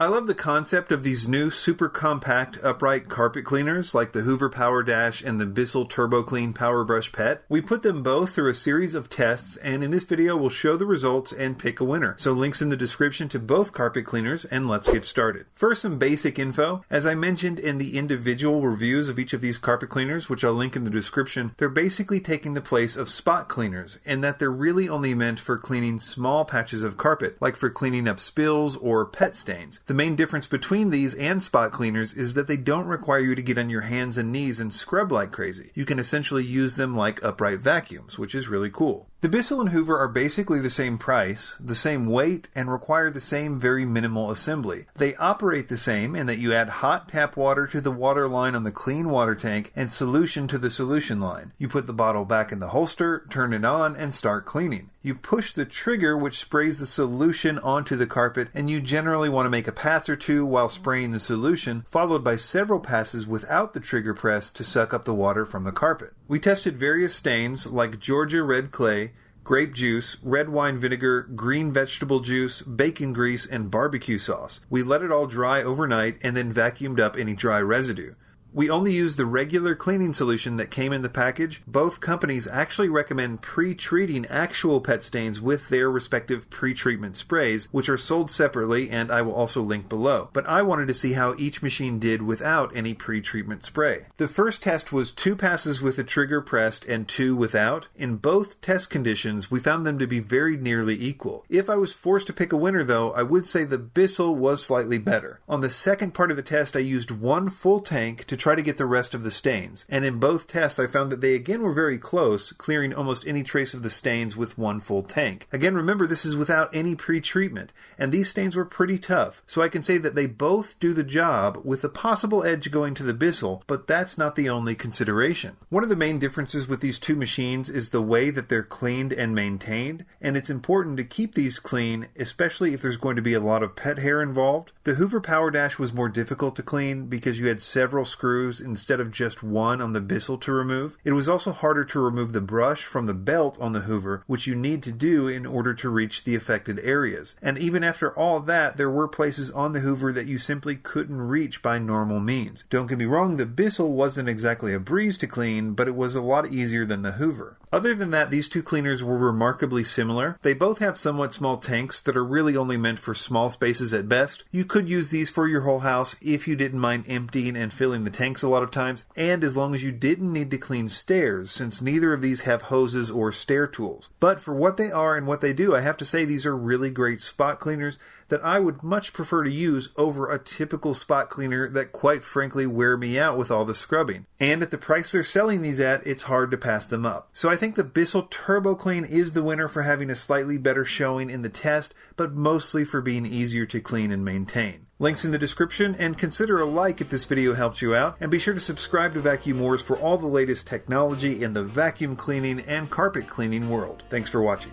I love the concept of these new super compact upright carpet cleaners like the Hoover PowerDash and the Bissell TurboClean Powerbrush Pet. We put them both through a series of tests, and in this video we'll show the results and pick a winner. So links in the description to both carpet cleaners, and let's get started. First, some basic info. As I mentioned in the individual reviews of each of these carpet cleaners, which I'll link in the description, they're basically taking the place of spot cleaners, in that they're really only meant for cleaning small patches of carpet, like for cleaning up spills or pet stains. The main difference between these and spot cleaners is that they don't require you to get on your hands and knees and scrub like crazy. You can essentially use them like upright vacuums, which is really cool. The Bissell and Hoover are basically the same price, the same weight, and require the same very minimal assembly. They operate the same in that you add hot tap water to the water line on the clean water tank and solution to the solution line. You put the bottle back in the holster, turn it on, and start cleaning. You push the trigger, which sprays the solution onto the carpet, and you generally want to make a pass or two while spraying the solution, followed by several passes without the trigger press to suck up the water from the carpet. We tested various stains like Georgia red clay, grape juice, red wine vinegar, green vegetable juice, bacon grease, and barbecue sauce. We let it all dry overnight and then vacuumed up any dry residue. We only used the regular cleaning solution that came in the package. Both companies actually recommend pre-treating actual pet stains with their respective pre-treatment sprays, which are sold separately, and I will also link below. But I wanted to see how each machine did without any pre-treatment spray. The first test was 2 passes with the trigger pressed and 2 without. In both test conditions, we found them to be very nearly equal. If I was forced to pick a winner though, I would say the Bissell was slightly better. On the second part of the test, I used 1 full tank to try to get the rest of the stains, and in both tests I found that they again were very close, clearing almost any trace of the stains with 1 full tank. Again, remember, this is without any pre-treatment, and these stains were pretty tough, so I can say that they both do the job, with the possible edge going to the Bissell, but that's not the only consideration. One of the main differences with these two machines is the way that they're cleaned and maintained, and it's important to keep these clean, especially if there's going to be a lot of pet hair involved. The Hoover PowerDash was more difficult to clean because you had several screws instead of just 1 on the Bissell to remove. It was also harder to remove the brush from the belt on the Hoover, which you need to do in order to reach the affected areas. And even after all that, there were places on the Hoover that you simply couldn't reach by normal means. Don't get me wrong, the Bissell wasn't exactly a breeze to clean, but it was a lot easier than the Hoover. Other than that, these two cleaners were remarkably similar. They both have somewhat small tanks that are really only meant for small spaces at best. You could use these for your whole house if you didn't mind emptying and filling the tanks a lot of times, and as long as you didn't need to clean stairs, since neither of these have hoses or stair tools. But for what they are and what they do, I have to say these are really great spot cleaners that I would much prefer to use over a typical spot cleaner that quite frankly wear me out with all the scrubbing. And at the price they're selling these at, it's hard to pass them up. So I think the Bissell TurboClean is the winner for having a slightly better showing in the test, but mostly for being easier to clean and maintain. Links in the description, and consider a like if this video helped you out, and be sure to subscribe to Vacuum Wars for all the latest technology in the vacuum cleaning and carpet cleaning world. Thanks for watching.